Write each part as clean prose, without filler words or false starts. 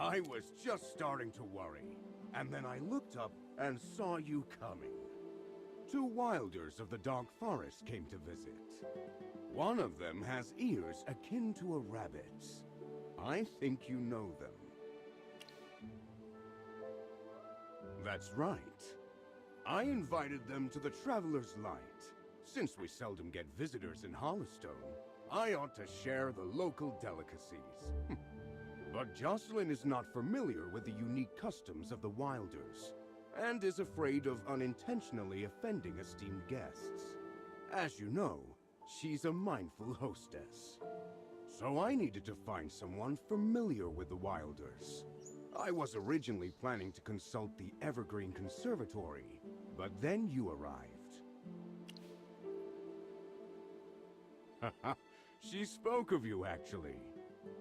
I was just starting to worry, and then I looked up and saw you coming. 2 wilders of the Dark Forest came to visit. One of them has ears akin to a rabbit's. I think you know them. That's right. I invited them to the Traveler's Light. Since we seldom get visitors in Hollystone, I ought to share the local delicacies. But Jocelyn is not familiar with the unique customs of the Wilders, and is afraid of unintentionally offending esteemed guests. As you know, she's a mindful hostess. So I needed to find someone familiar with the Wilders. I was originally planning to consult the Evergreen Conservatory, but then you arrived. She spoke of you, actually.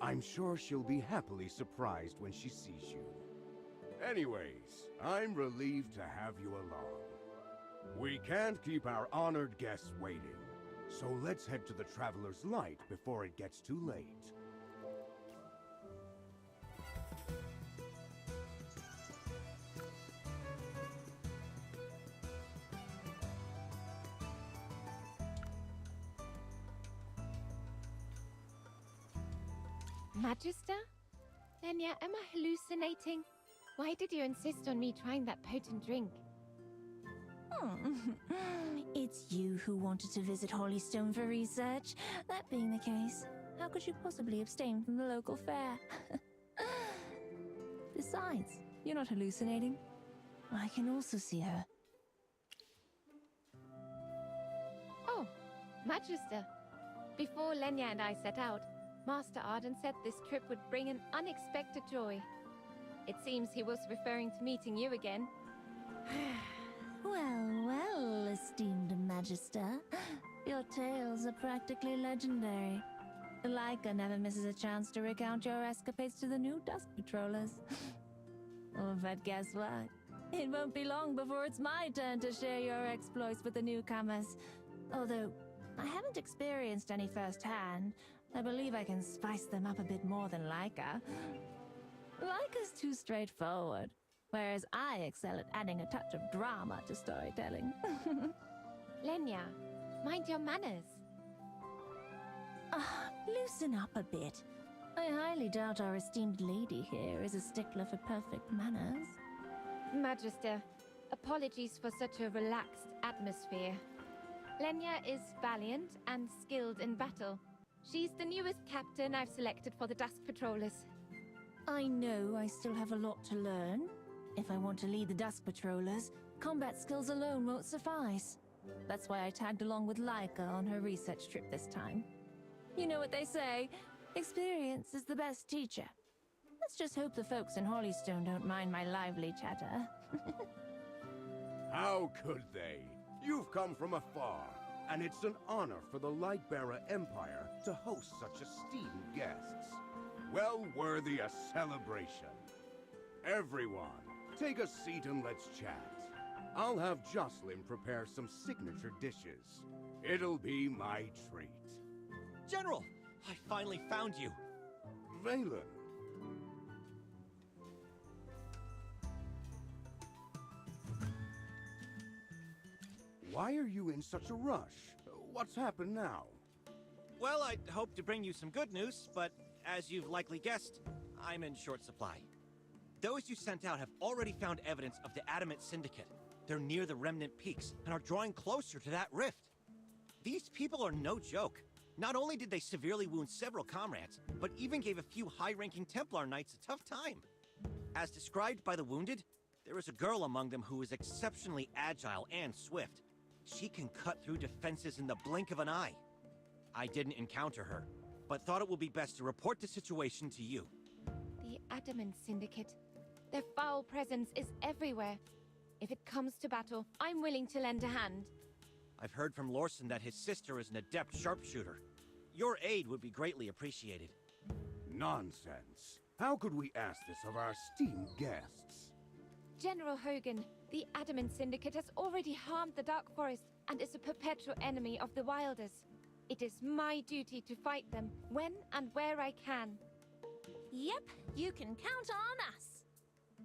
I'm sure she'll be happily surprised when she sees you. Anyways, I'm relieved to have you along. We can't keep our honored guests waiting, so let's head to the Traveler's Light before it gets too late. Magister? Lenya, am I hallucinating? Why did you insist on me trying that potent drink? It's you who wanted to visit Hollystone for research. That being the case, how could you possibly abstain from the local fair? Besides, you're not hallucinating. I can also see her. Oh, Magister. Before Lenya and I set out, Master Arden said this trip would bring an unexpected joy. It seems he was referring to meeting you again. Well, esteemed Magister. Your tales are practically legendary. Laika never misses a chance to recount your escapades to the new Dusk Patrollers. Oh, but guess what? It won't be long before it's my turn to share your exploits with the newcomers. Although, I haven't experienced any firsthand, I believe I can spice them up a bit more than Laika. Laika's too straightforward, whereas I excel at adding a touch of drama to storytelling. Lenya, mind your manners. Loosen up a bit. I highly doubt our esteemed lady here is a stickler for perfect manners. Magister, apologies for such a relaxed atmosphere. Lenya is valiant and skilled in battle. She's the newest captain I've selected for the Dusk Patrollers. I know I still have a lot to learn. If I want to lead the Dusk Patrollers, combat skills alone won't suffice. That's why I tagged along with Laika on her research trip this time. You know what they say, experience is the best teacher. Let's just hope the folks in Hollystone don't mind my lively chatter. How could they? You've come from afar, and it's an honor for the Lightbearer Empire to host such esteemed guests. Well worthy a celebration. Everyone, take a seat and let's chat. I'll have Jocelyn prepare some signature dishes. It'll be my treat. General, I finally found you. Vaylin. Why are you in such a rush? What's happened now? Well, I'd hoped to bring you some good news, but as you've likely guessed, I'm in short supply. Those you sent out have already found evidence of the Adamant Syndicate. They're near the Remnant Peaks and are drawing closer to that rift. These people are no joke. Not only did they severely wound several comrades, but even gave a few high-ranking Templar knights a tough time. As described by the wounded, there is a girl among them who is exceptionally agile and swift. She can cut through defenses in the blink of an eye. I didn't encounter her, but thought it would be best to report the situation to you. The Adamant Syndicate. Their foul presence is everywhere. If it comes to battle, I'm willing to lend a hand. I've heard from Lorson that his sister is an adept sharpshooter. Your aid would be greatly appreciated. Nonsense. How could we ask this of our esteemed guests? General Hogan, the Adamant Syndicate has already harmed the Dark Forest and is a perpetual enemy of the Wilders. It is my duty to fight them when and where I can. Yep, you can count on us.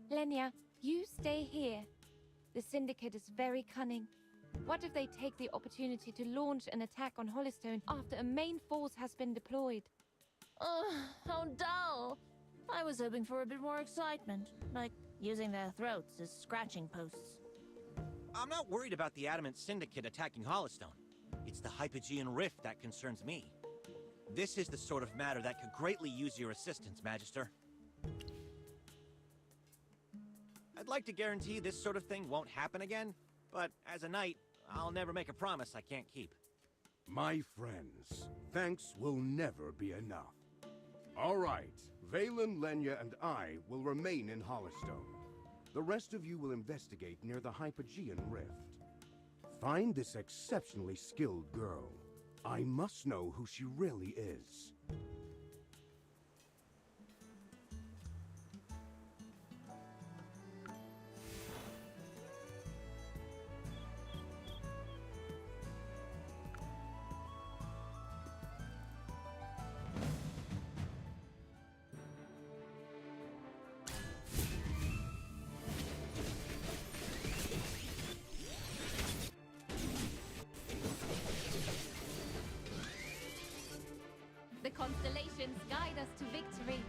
Lenya, you stay here. The Syndicate is very cunning. What if they take the opportunity to launch an attack on Hollystone after a main force has been deployed? Ugh, how dull. I was hoping for a bit more excitement, like using their throats as scratching posts. I'm not worried about the Adamant Syndicate attacking Hollystone. It's the Hypogean Rift that concerns me. This is the sort of matter that could greatly use your assistance, Magister. I'd like to guarantee this sort of thing won't happen again, but as a knight, I'll never make a promise I can't keep. My friends, thanks will never be enough. All right, Valen, Lenya, and I will remain in Hollystone. The rest of you will investigate near the Hypogean Rift. Find this exceptionally skilled girl. I must know who she really is. The constellations guide us to victory.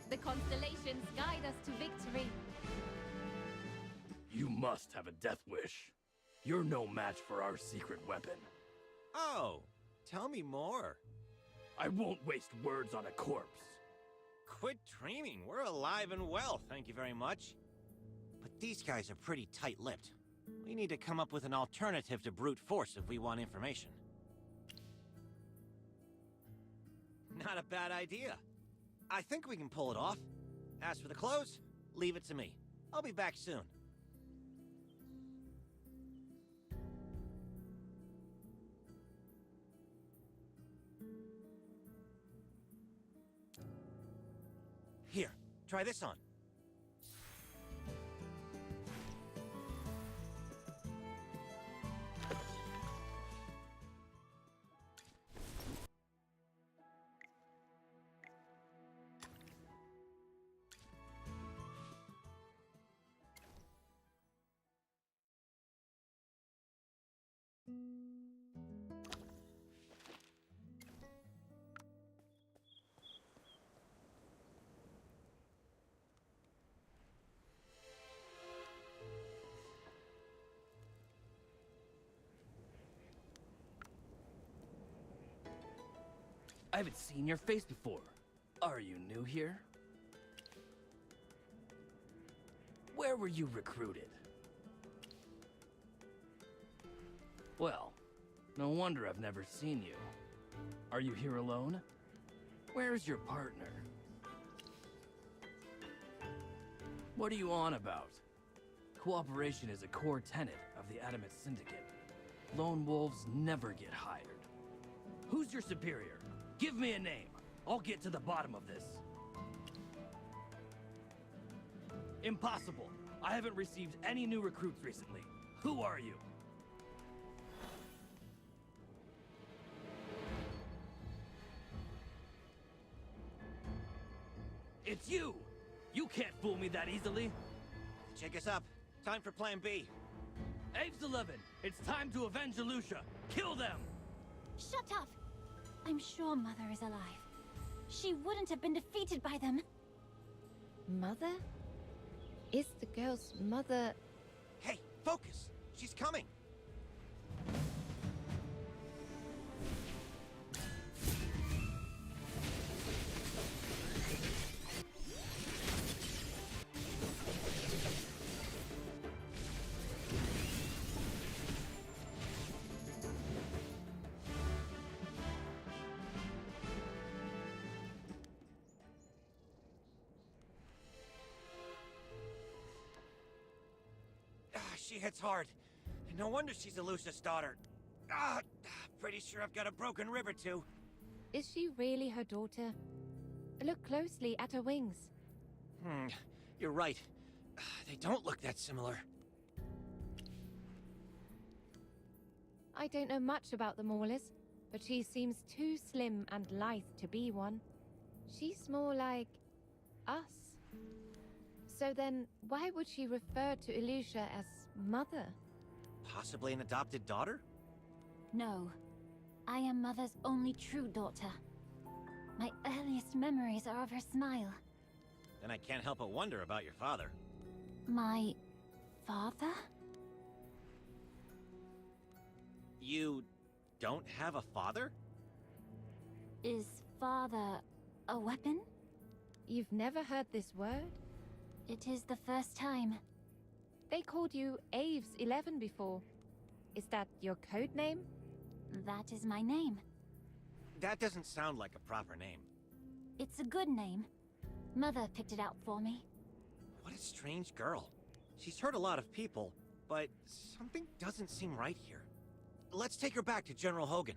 The constellations guide us to victory. You must have a death wish. You're no match for our secret weapon. Oh, tell me more. I won't waste words on a corpse. Quit dreaming. We're alive and well, thank you very much. But these guys are pretty tight-lipped. We need to come up with an alternative to brute force if we want information. Not a bad idea. I think we can pull it off. As for the clothes, leave it to me. I'll be back soon. Here, try this on. I haven't seen your face before. Are you new here? Where were you recruited? Well, no wonder I've never seen you. Are you here alone? Where's your partner? What are you on about? Cooperation is a core tenet of the Adamant Syndicate. Lone wolves never get hired. Who's your superior? Give me a name. I'll get to the bottom of this. Impossible. I haven't received any new recruits recently. Who are you? It's you! You can't fool me that easily. Check us up. Time for Plan B. Aves 11, it's time to avenge Alusha. Kill them! Shut up! I'm sure Mother is alive. She wouldn't have been defeated by them. Mother? Is the girl's mother... Hey, focus! She's coming! She hits hard. No wonder she's Alusha's daughter. Ah, pretty sure I've got a broken rib or two. Is she really her daughter? Look closely at her wings. You're right. They don't look that similar. I don't know much about the Maulers, but she seems too slim and lithe to be one. She's more like us. So then, why would she refer to Ilusha as mother? Possibly an adopted daughter? No. I am Mother's only true daughter. My earliest memories are of her smile. Then I can't help but wonder about your father. My father? You don't have a father? Is father a weapon? You've never heard this word? It is the first time. They called you Aves 11 before. Is that your code name? That is my name. That doesn't sound like a proper name. It's a good name. Mother picked it out for me. What a strange girl. She's hurt a lot of people, but something doesn't seem right here. Let's take her back to General Hogan.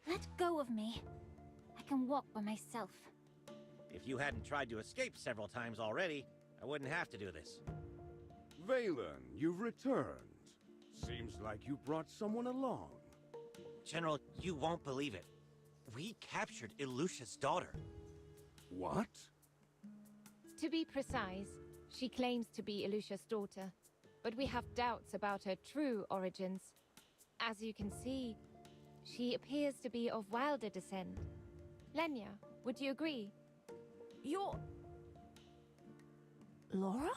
Let go of me. I can walk by myself. If you hadn't tried to escape several times already, I wouldn't have to do this. Valen, you've returned. Seems like you brought someone along. General, you won't believe it. We captured Ilusha's daughter. What? To be precise, she claims to be Ilusha's daughter, but we have doubts about her true origins. As you can see, she appears to be of wilder descent. Lenya, would you agree? You're... Laura?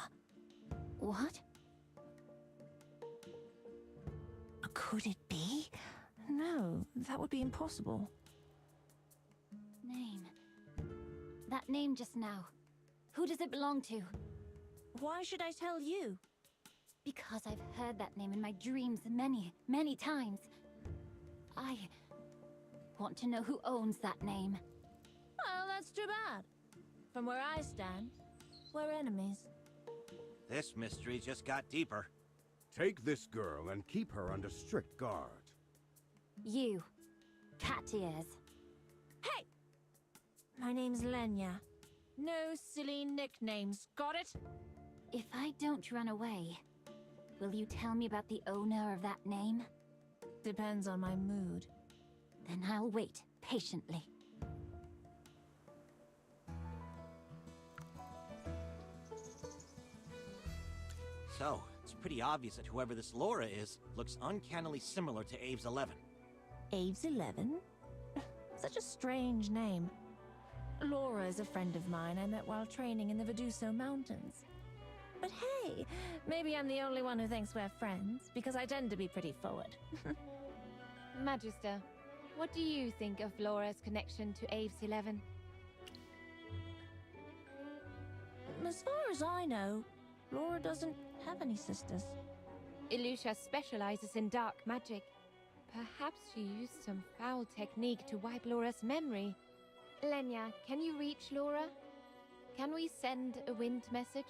What? Could it be? No, that would be impossible. Name. That name just now. Who does it belong to? Why should I tell you? Because I've heard that name in my dreams many, many times. I want to know who owns that name. Well, that's too bad. From where I stand, we're enemies. This mystery just got deeper. Take this girl and keep her under strict guard. You. Cat ears. Hey! My name's Lenya. No silly nicknames, got it? If I don't run away, will you tell me about the owner of that name? Depends on my mood. Then I'll wait patiently. So, it's pretty obvious that whoever this Laura is looks uncannily similar to Aves 11. Aves 11? Such a strange name. Laura is a friend of mine I met while training in the Viduso Mountains. But hey, maybe I'm the only one who thinks we're friends, because I tend to be pretty forward. Magister, what do you think of Laura's connection to Aves 11? As far as I know, Laura doesn't have any sisters. Ilusha specializes in dark magic. Perhaps she used some foul technique to wipe Laura's memory. Lenya, can you reach Laura? Can we send a wind message?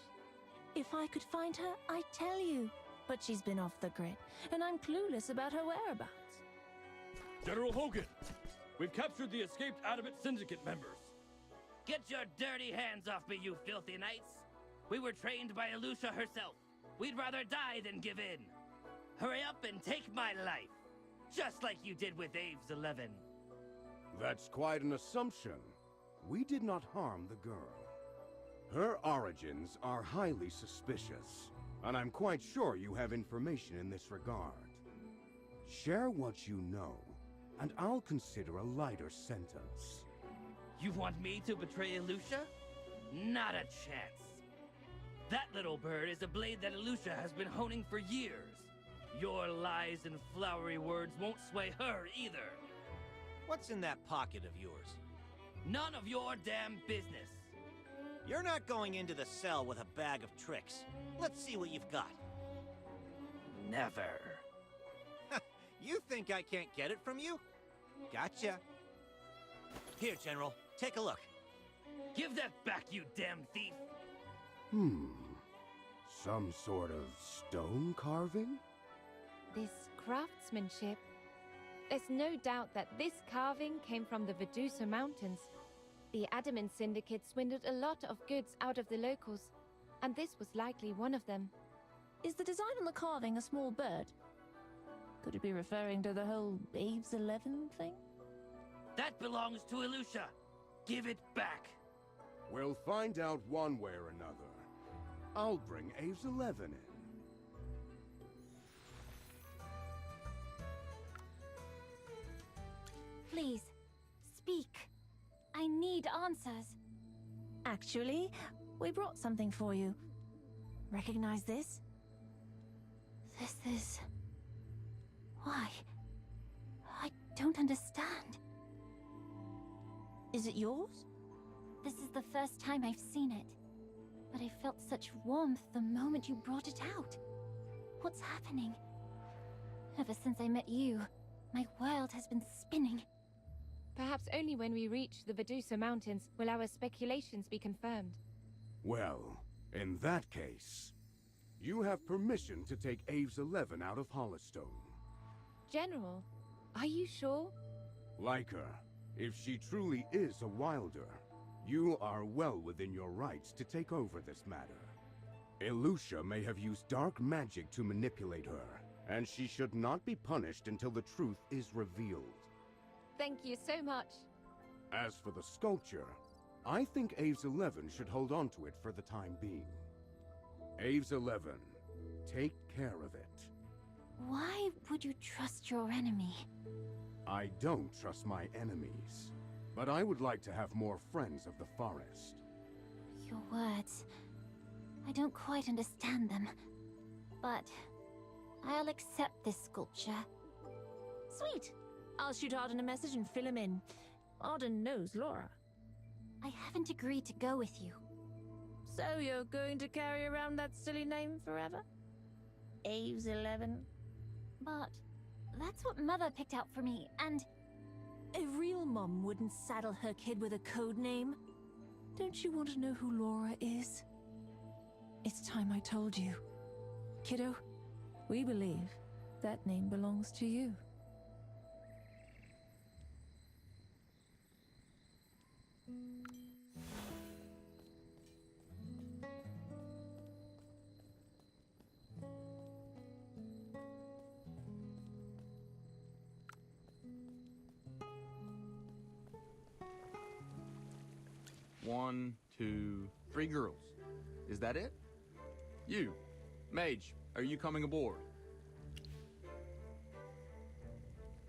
If I could find her, I'd tell you. But she's been off the grid, and I'm clueless about her whereabouts. General Hogan, we've captured the escaped Adamant Syndicate members. Get your dirty hands off me, you filthy knights! We were trained by Ilusha herself. We'd rather die than give in. Hurry up and take my life, just like you did with Aves 11. That's quite an assumption. We did not harm the girl. Her origins are highly suspicious, and I'm quite sure you have information in this regard. Share what you know, and I'll consider a lighter sentence. You want me to betray Ilusha? Not a chance. That little bird is a blade that Ilusha has been honing for years. Your lies and flowery words won't sway her either. What's in that pocket of yours? None of your damn business. You're not going into the cell with a bag of tricks. Let's see what you've got. Never. You think I can't get it from you? Gotcha. Here, General, take a look. Give that back, you damn thief! Some sort of stone carving? This craftsmanship. There's no doubt that this carving came from the Vedusa Mountains. The Adamant Syndicate swindled a lot of goods out of the locals, and this was likely one of them. Is the design on the carving a small bird? Could it be referring to the whole Abe's 11 thing? That belongs to Ilusha! Give it back! We'll find out one way or another. I'll bring Aves 11 in. Please, speak. I need answers. Actually, we brought something for you. Recognize this? This is... Why? I don't understand. Is it yours? This is the first time I've seen it. But I felt such warmth the moment you brought it out. What's happening? Ever since I met you, my world has been spinning. Perhaps only when we reach the Vedusa Mountains will our speculations be confirmed. Well, in that case, you have permission to take Aves 11 out of Hollowstone. General, are you sure? Like her, if she truly is a Wilder, you are well within your rights to take over this matter. Ilusha may have used dark magic to manipulate her, and she should not be punished until the truth is revealed. Thank you so much. As for the sculpture, I think Aves 11 should hold on to it for the time being. Aves 11, take care of it. Why would you trust your enemy? I don't trust my enemies, but I would like to have more friends of the forest. Your words... I don't quite understand them. But... I'll accept this sculpture. Sweet! I'll shoot Arden a message and fill him in. Arden knows Laura. I haven't agreed to go with you. So you're going to carry around that silly name forever? Aves 11? But... that's what Mother picked out for me, and... A real mom wouldn't saddle her kid with a code name. Don't you want to know who Laura is? It's time I told you. Kiddo, we believe that name belongs to you. One, two, 3 girls. Is that it? You, Mage, are you coming aboard?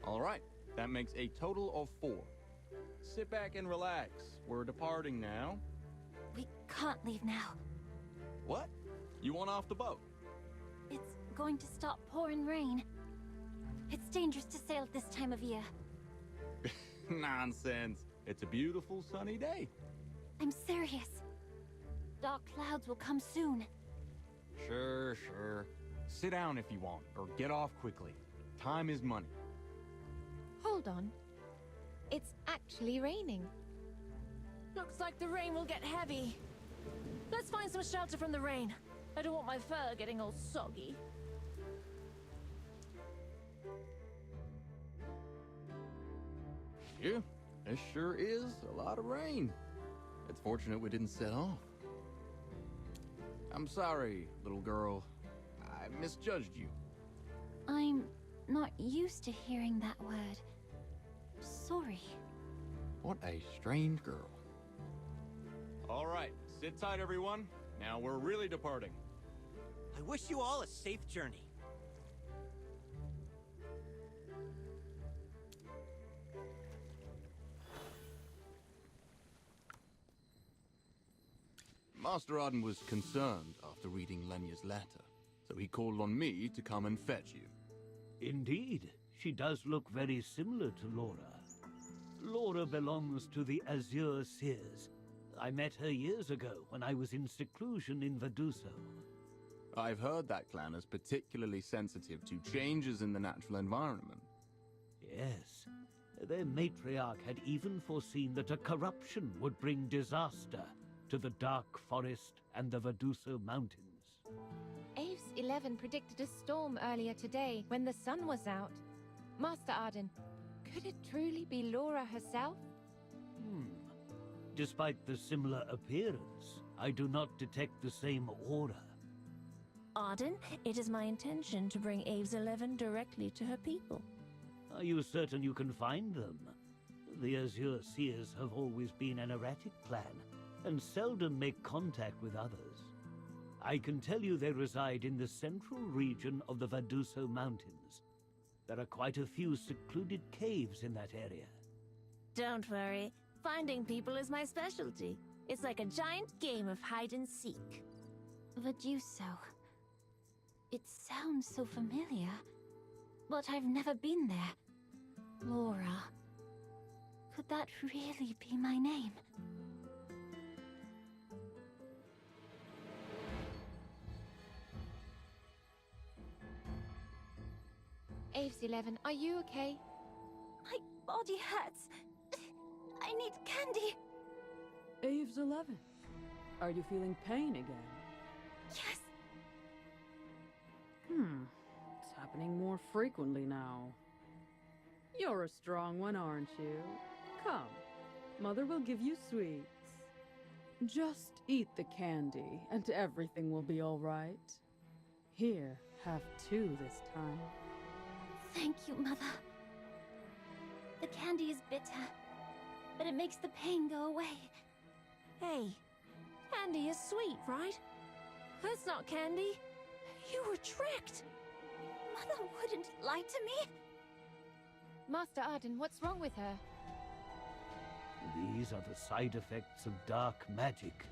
All right, that makes a total of 4. Sit back and relax. We're departing now. we can't leave now. What? You want off the boat? It's going to stop pouring rain. It's dangerous to sail at this time of year. Nonsense. It's a beautiful sunny day. I'm serious. Dark clouds will come soon. Sure. Sit down if you want, or get off quickly. Time is money. Hold on. It's actually raining. Looks like the rain will get heavy. Let's find some shelter from the rain. I don't want my fur getting all soggy. Yeah, this sure is a lot of rain. It's fortunate we didn't set off. I'm sorry, little girl. I misjudged you. I'm not used to hearing that word. Sorry. What a strange girl. All right, sit tight, everyone. Now we're really departing. I wish you all a safe journey. Master Arden was concerned after reading Lenya's letter, so he called on me to come and fetch you. Indeed, she does look very similar to Laura. Laura belongs to the Azure Seers. I met her years ago when I was in seclusion in Veduso. I've heard that clan is particularly sensitive to changes in the natural environment. Yes, Their matriarch had even foreseen that a corruption would bring disaster to the Dark Forest and the Verduso Mountains. Aves 11 predicted a storm earlier today when the sun was out. Master Arden, could it truly be Laura herself? Despite the similar appearance, I do not detect the same aura. Arden, it is my intention to bring Aves 11 directly to her people. Are you certain you can find them? The Azure Seers have always been an erratic clan, and seldom make contact with others. I can tell you they reside in the central region of the Verduso Mountains. There are quite a few secluded caves in that area. Don't worry, finding people is my specialty. It's like a giant game of hide and seek. Verduso. It sounds so familiar, but I've never been there. Laura. Could that really be my name? Aves 11, are you okay? My body hurts. I need candy. Aves 11. Are you feeling pain again? Yes. It's happening more frequently now. You're a strong one, aren't you? Come, Mother will give you sweets. Just eat the candy, and everything will be all right. Here, have 2 this time. Thank you, Mother. The candy is bitter, but it makes the pain go away. Hey, candy is sweet, right? That's not candy. You were tricked. Mother wouldn't lie to me. Master Arden, what's wrong with her? These are the side effects of dark magic.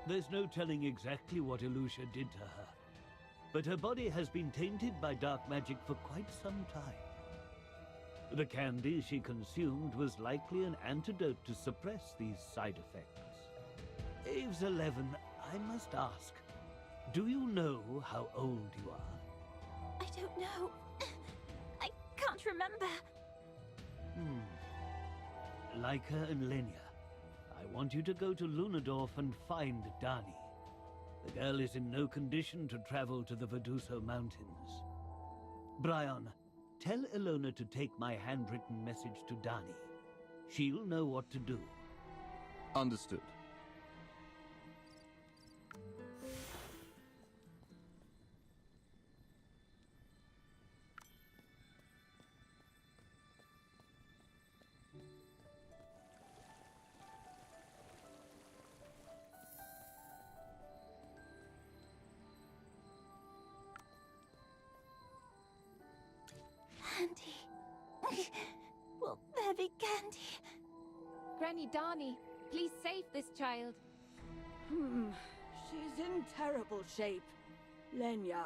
There's no telling exactly what Elucia did to her, but her body has been tainted by dark magic for quite some time. The candy she consumed was likely an antidote to suppress these side effects. Aves 11, I must ask, do you know how old you are? I don't know. I can't remember. Leica and Lenya, I want you to go to Lunadorf and find Dani. The girl is in no condition to travel to the Verduso Mountains. Bryon, tell Elona to take my handwritten message to Dani. She'll know what to do. Understood. Candy. Will there be candy? Granny Dani, please save this child. She's in terrible shape. Lenya,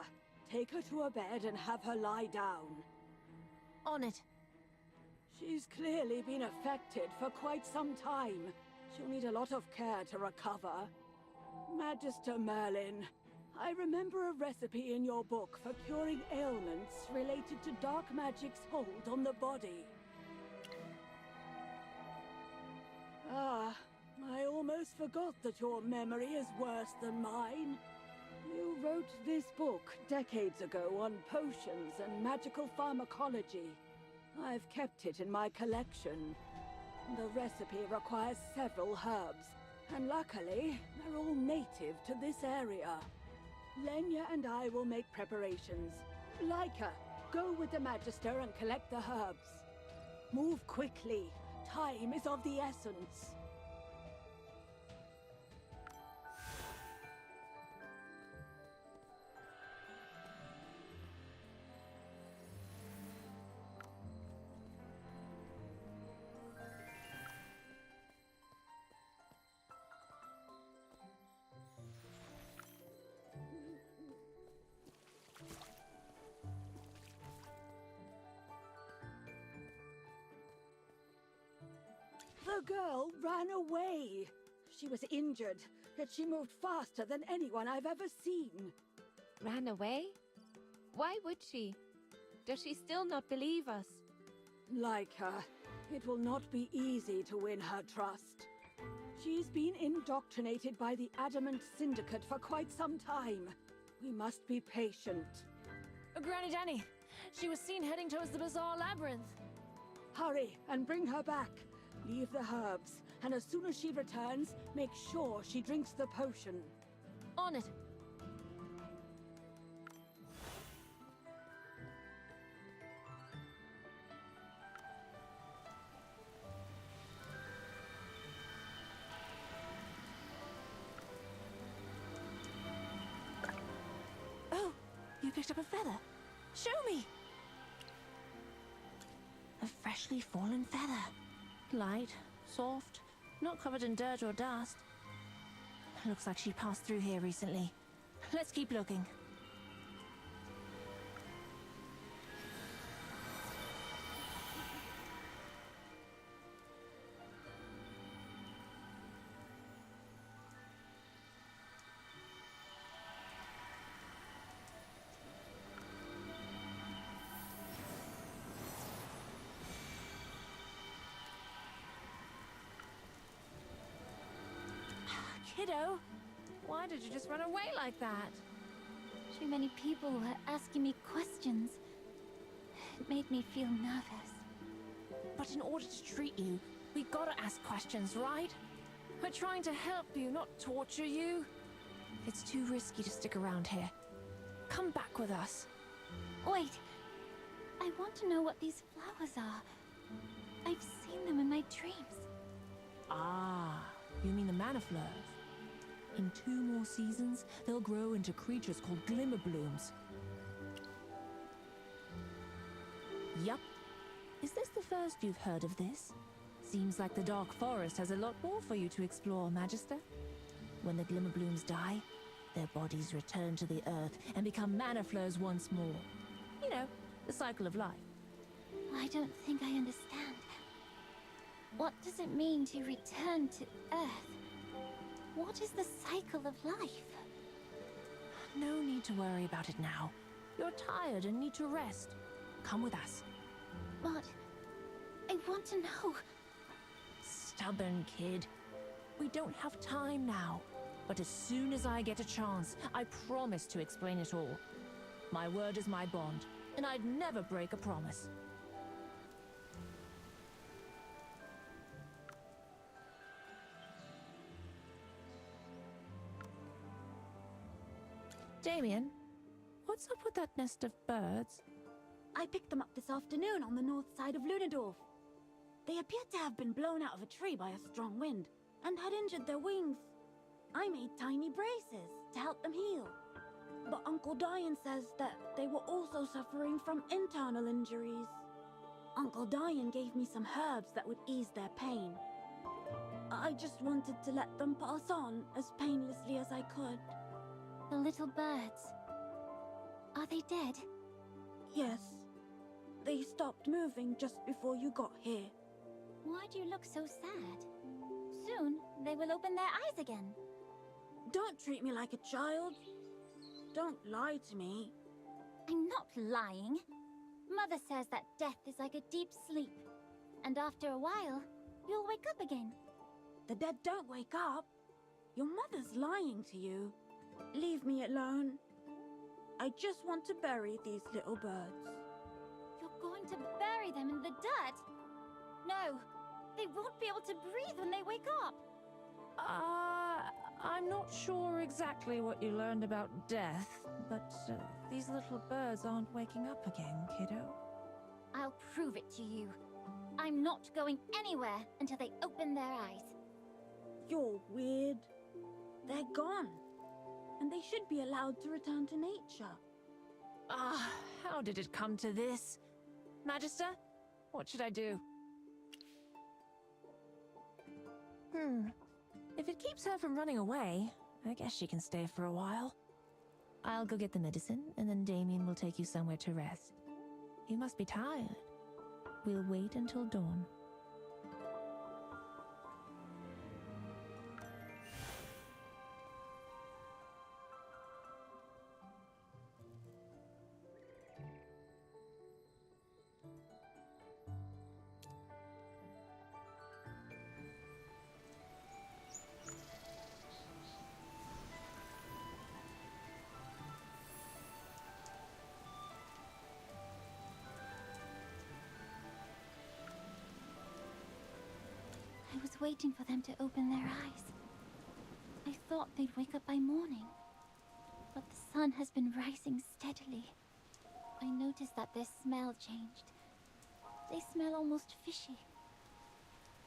take her to her bed and have her lie down. On it. She's clearly been affected for quite some time. She'll need a lot of care to recover. Magister Merlin, I remember a recipe in your book for curing ailments related to dark magic's hold on the body. I almost forgot that your memory is worse than mine. You wrote this book decades ago on potions and magical pharmacology. I've kept it in my collection. The recipe requires several herbs, and luckily, they're all native to this area. Lenya and I will make preparations. Leica, go with the Magister and collect the herbs. Move quickly. Time is of the essence. The girl ran away. She was injured, yet she moved faster than anyone I've ever seen. Ran away? Why would she? Does she still not believe us? Like her, It will not be easy to win her trust. She's been indoctrinated by the Adamant Syndicate for quite some time. We must be patient. Granny Danny, she was seen heading towards the Bazaar Labyrinth. Hurry and bring her back. Leave the herbs, and as soon as she returns, make sure she drinks the potion. On it. Oh, you picked up a feather. Show me. A freshly fallen feather. Light, soft, not covered in dirt or dust. Looks like she passed through here recently. Let's keep looking. Kiddo, why did you just run away like that? Too many people were asking me questions. It made me feel nervous. But in order to treat you, we gotta ask questions, right? We're trying to help you, not torture you. It's too risky to stick around here. Come back with us. Wait. I want to know what these flowers are. I've seen them in my dreams. Ah, you mean the mana flowers? In 2 more seasons, they'll grow into creatures called Glimmer Blooms. Yup. Is this the first you've heard of this? Seems like the Dark Forest has a lot more for you to explore, Magister. When the Glimmer Blooms die, their bodies return to the earth and become mana flowers once more. You know, the cycle of life. I don't think I understand. What does it mean to return to Earth? What is the cycle of life? No need to worry about it now. You're tired and need to rest. Come with us. But I want to know. Stubborn kid. We don't have time now. But as soon as I get a chance, I promise to explain it all. My word is my bond, and I'd never break a promise. Damien, what's up with that nest of birds? I picked them up this afternoon on the north side of Lunadorf. They appeared to have been blown out of a tree by a strong wind and had injured their wings. I made tiny braces to help them heal. But Uncle Dian says that they were also suffering from internal injuries. Uncle Dian gave me some herbs that would ease their pain. I just wanted to let them pass on as painlessly as I could. The little birds. Are they dead? Yes. They stopped moving just before you got here. Why do you look so sad? Soon, they will open their eyes again. Don't treat me like a child. Don't lie to me. I'm not lying. Mother says that death is like a deep sleep. And after a while, you'll wake up again. The dead don't wake up. Your mother's lying to you. Leave me alone. I just want to bury these little birds. You're going to bury them in the dirt? No, they won't be able to breathe when they wake up. I'm not sure exactly what you learned about death, but these little birds aren't waking up again, kiddo. I'll prove it to you. I'm not going anywhere until they open their eyes. You're weird. They're gone. And they should be allowed to return to nature. How did it come to this? Magister, what should I do? If it keeps her from running away, I guess she can stay for a while. I'll go get the medicine, and then Damien will take you somewhere to rest. You must be tired. We'll wait until dawn. waiting for them to open their eyes. I thought they'd wake up by morning. But the sun has been rising steadily. I noticed that their smell changed. They smell almost fishy.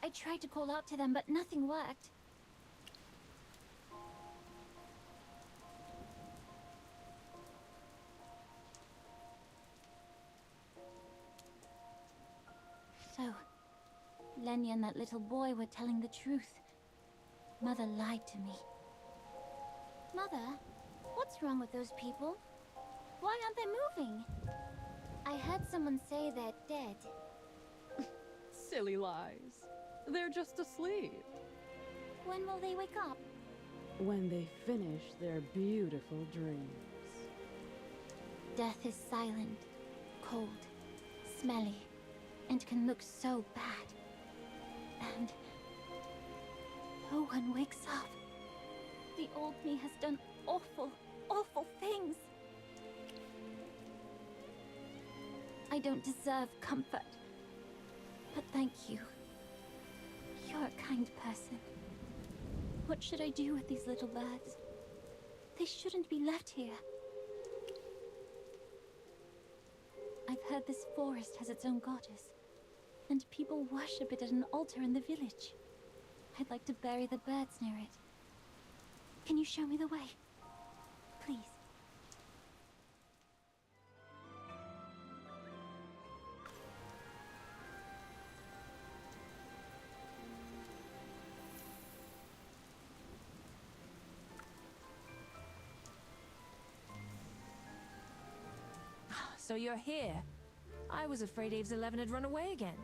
I tried to call out to them, but nothing worked. So, Lenya and that little boy were telling the truth. Mother lied to me. Mother, what's wrong with those people? Why aren't they moving? I heard someone say they're dead. Silly lies. They're just asleep. When will they wake up? When they finish their beautiful dreams. Death is silent, cold, smelly, and can look so bad. And no one wakes up. The old me has done awful, awful things. I don't deserve comfort. But thank you. You're a kind person. What should I do with these little birds? They shouldn't be left here. I've heard this forest has its own goddess, and people worship it at an altar in the village. I'd like to bury the birds near it. Can you show me the way? Please. So you're here. I was afraid Aves 11 had run away again.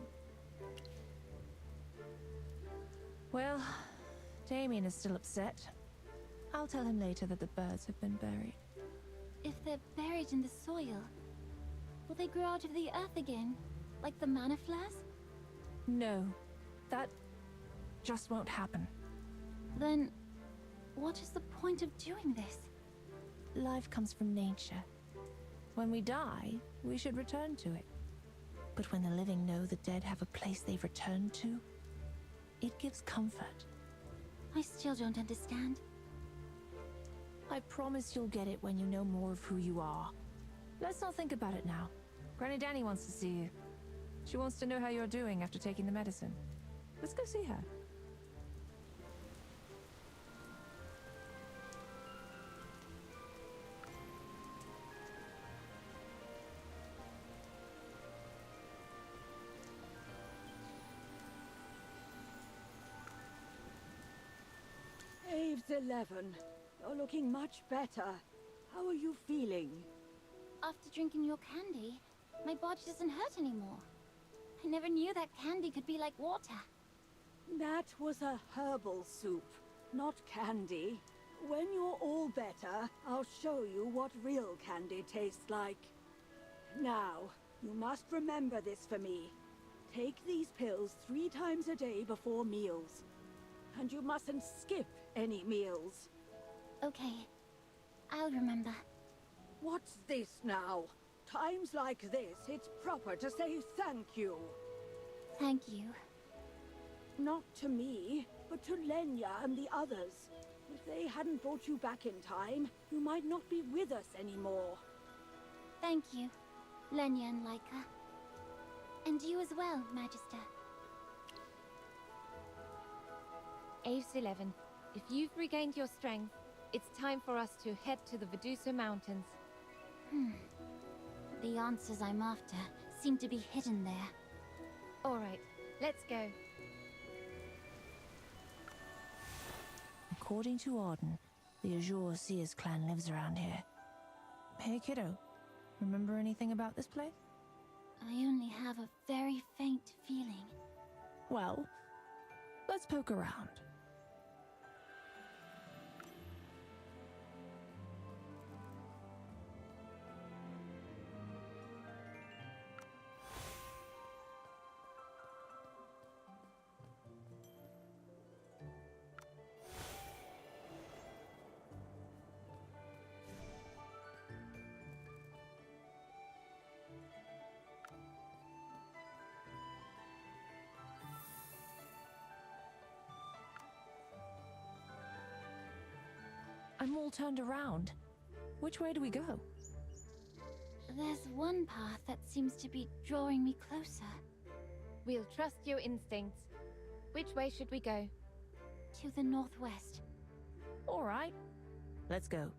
Well, Damien is still upset. I'll tell him later that the birds have been buried. If they're buried in the soil, will they grow out of the earth again? Like the mana flares? No, that just won't happen. Then, what is the point of doing this? Life comes from nature. When we die, we should return to it. But when the living know the dead have a place they've returned to, it gives comfort. I still don't understand. I promise you'll get it when you know more of who you are. Let's not think about it now. Granny Danny wants to see you. She wants to know how you're doing after taking the medicine. Let's go see her. Aves 11, you're looking much better. How are you feeling? After drinking your candy, my body doesn't hurt anymore. I never knew that candy could be like water. That was a herbal soup, not candy. When you're all better, I'll show you what real candy tastes like. Now, you must remember this for me. Take these pills 3 times a day before meals. And you mustn't skip any meals. Okay, I'll remember. What's this now? Times like this, it's proper to say thank you. Thank you. Not to me, but to Lenya and the others. If they hadn't brought you back in time, you might not be with us anymore. Thank you, Lenya and Laika. And you as well, Magister. Aves 11, if you've regained your strength, it's time for us to head to the Vedusa Mountains. The answers I'm after seem to be hidden there. All right, let's go. According to Arden, the Azure Seers clan lives around here. Hey kiddo, remember anything about this place? I only have a very faint feeling. Well, let's poke around. I'm all turned around. Which way do we go? There's one path that seems to be drawing me closer. We'll trust your instincts. Which way should we go? To the northwest. All right. Let's go.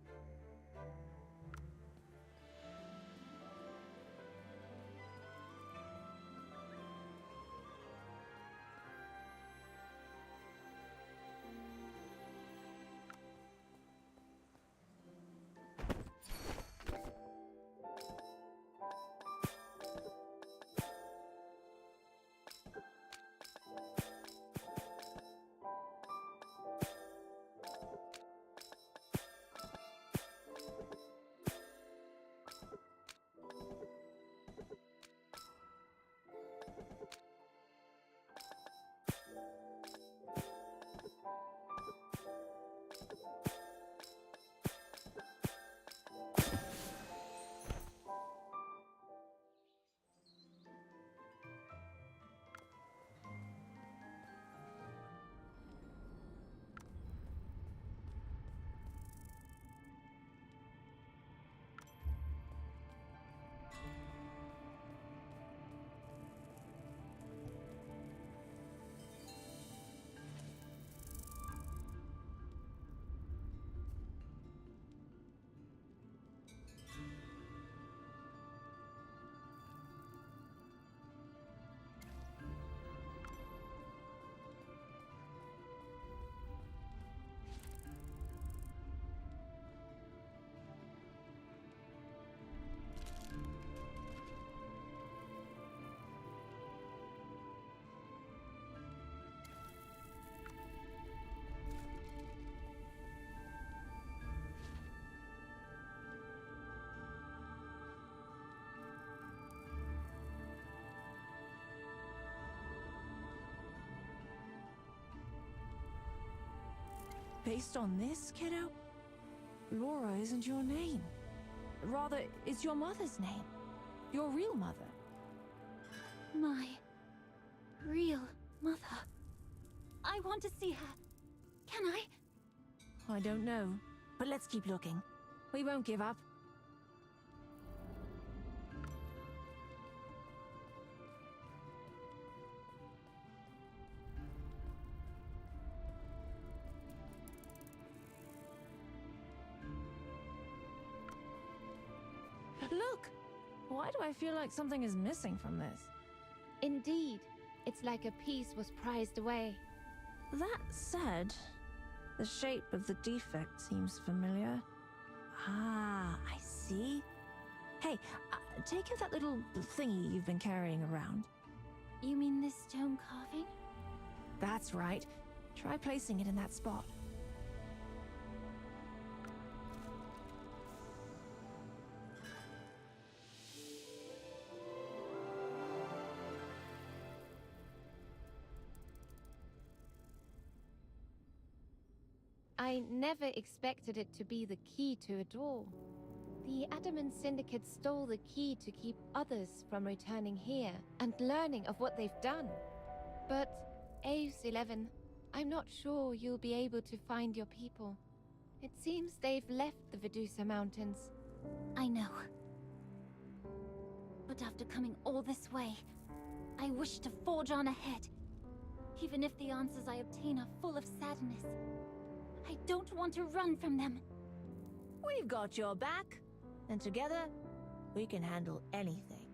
Based on this, kiddo, Laura isn't your name. Rather, it's your mother's name. Your real mother. My real mother. I want to see her. Can I? I don't know, but let's keep looking. We won't give up. Look! Why do I feel like something is missing from this? Indeed. It's like a piece was prized away. That said, the shape of the defect seems familiar. Ah, I see. Hey, take out that little thingy you've been carrying around. You mean this stone carving? That's right. Try placing it in that spot. I never expected it to be the key to a door. The Adamant Syndicate stole the key to keep others from returning here and learning of what they've done. But, Aves 11, I'm not sure you'll be able to find your people. It seems they've left the Vedusa Mountains. I know. But after coming all this way, I wish to forge on ahead. Even if the answers I obtain are full of sadness. I don't want to run from them. We've got your back, and together, we can handle anything.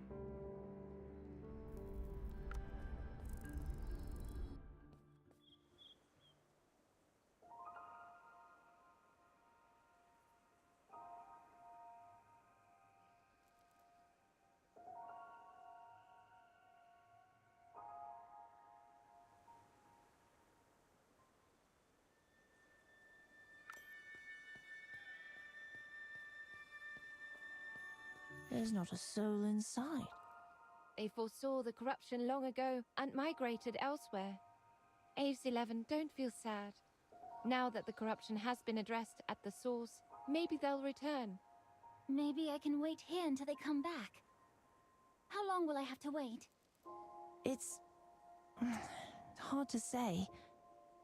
There's not a soul inside. They foresaw the corruption long ago and migrated elsewhere. Aves 11, don't feel sad. Now that the corruption has been addressed at the source, maybe they'll return. Maybe I can wait here until they come back. How long will I have to wait? It's hard to say,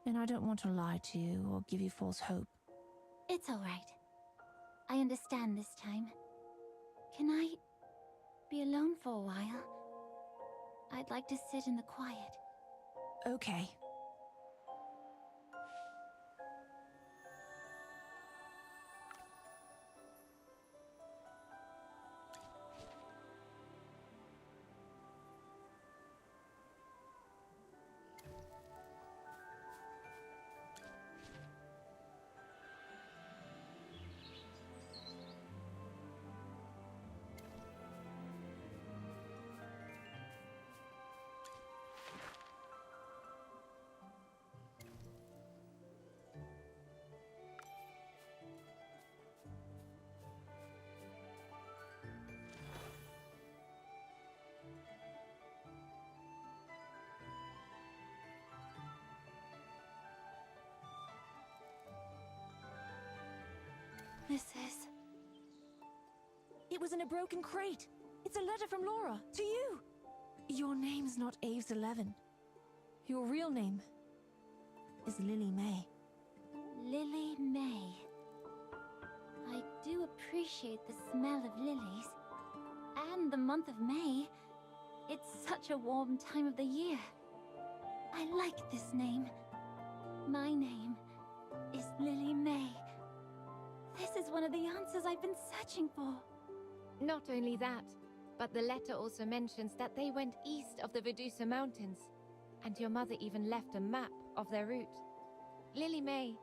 and I don't want to lie to you or give you false hope. It's all right. I understand this time. Can I be alone for a while? I'd like to sit in the quiet. Okay. This is... It was in a broken crate. It's a letter from Laura, to you. Your name's not Aves 11. Your real name is Lily May. Lily May. I do appreciate the smell of lilies. And the month of May. It's such a warm time of the year. I like this name. My name is Lily May. This is one of the answers I've been searching for. Not only that, but the letter also mentions that they went east of the Vedusa Mountains, and your mother even left a map of their route. Lily May,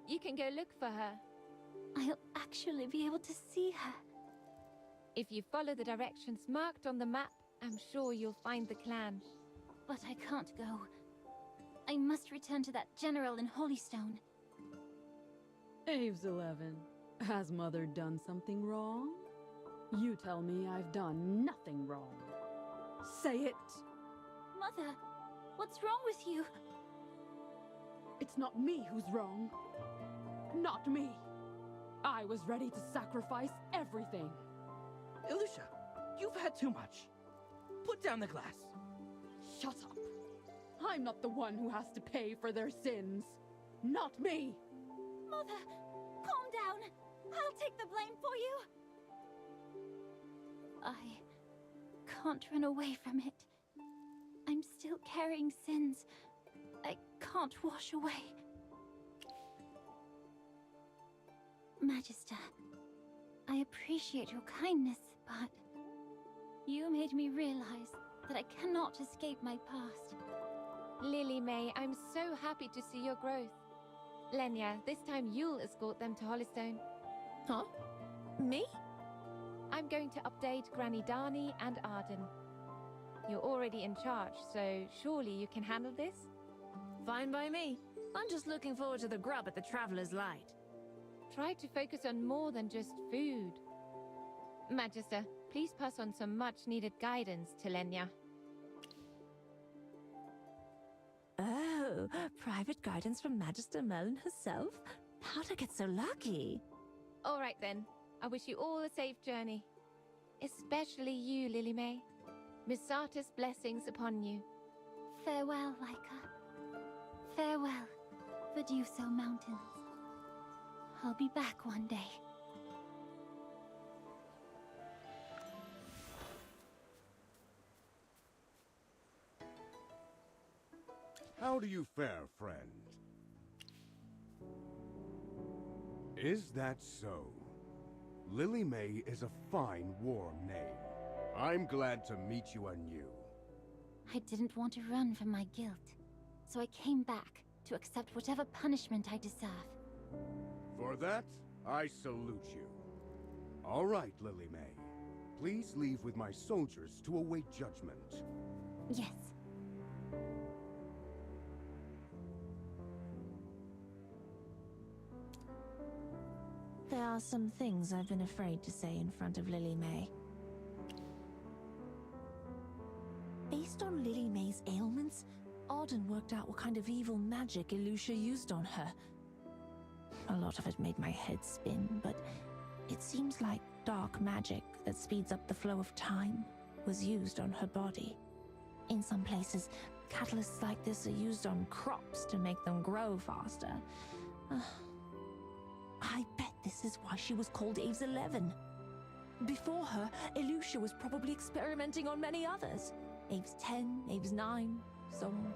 you can go look for her. I'll actually be able to see her. If you follow the directions marked on the map, I'm sure you'll find the clan. But I can't go. I must return to that general in Holystone. Aves 11, has Mother done something wrong? You tell me I've done nothing wrong. Say it! Mother, what's wrong with you? It's not me who's wrong. Not me. I was ready to sacrifice everything. Ilusha, you've had too much. Put down the glass. Shut up. I'm not the one who has to pay for their sins. Not me. Mother, calm down. I'll take the blame for you. I can't run away from it. I'm still carrying sins I can't wash away. Magister, I appreciate your kindness, but you made me realize that I cannot escape my past. Lily May, I'm so happy to see your growth. Lenya, this time you'll escort them to Holystone. Huh? Me? I'm going to update Granny Dani and Arden. You're already in charge, so surely you can handle this? Fine by me. I'm just looking forward to the grub at the Traveler's Light. Try to focus on more than just food. Magister, please pass on some much-needed guidance to Lenya. Oh, private guidance from Magister Merlin herself? How'd I get so lucky? All right then. I wish you all a safe journey. Especially you, Lily May. Misata's blessings upon you. Farewell, Laika. Farewell, Veduso Mountains. I'll be back one day. How do you fare, friend? Is that so? Lily May is a fine, warm name. I'm glad to meet you anew. I didn't want to run from my guilt, so I came back to accept whatever punishment I deserve. For that, I salute you. All right, Lily May. Please leave with my soldiers to await judgment. Yes. There are some things I've been afraid to say in front of Lily May. Based on Lily May's ailments, Arden worked out what kind of evil magic Ilusha used on her. A lot of it made my head spin, but it seems like dark magic that speeds up the flow of time was used on her body. In some places, catalysts like this are used on crops to make them grow faster. I bet this is why she was called Aves 11. Before her, Elucia was probably experimenting on many others. Aves 10, Aves 9, so on.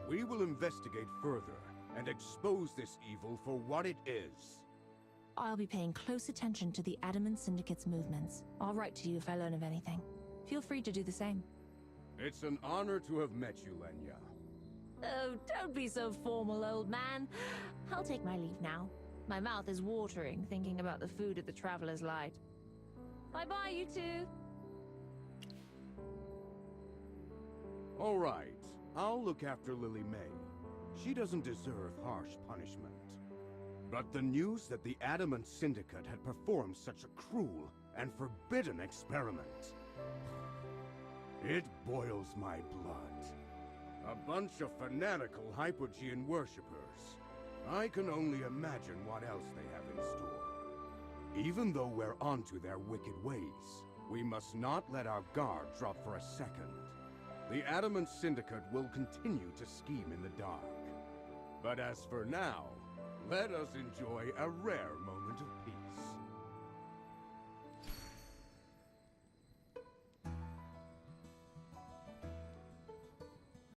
We will investigate further and expose this evil for what it is. I'll be paying close attention to the Adamant Syndicate's movements. I'll write to you if I learn of anything. Feel free to do the same. It's an honor to have met you, Lenya. Oh, don't be so formal, old man. I'll take my leave now. My mouth is watering thinking about the food at the Traveler's Light. Bye-bye, you two. All right, I'll look after Lily May. She doesn't deserve harsh punishment. But the news that the Adamant Syndicate had performed such a cruel and forbidden experiment... it boils my blood. A bunch of fanatical Hypogean worshippers. I can only imagine what else they have in store. Even though we're onto their wicked ways, we must not let our guard drop for a second. The Adamant Syndicate will continue to scheme in the dark. But as for now, let us enjoy a rare moment of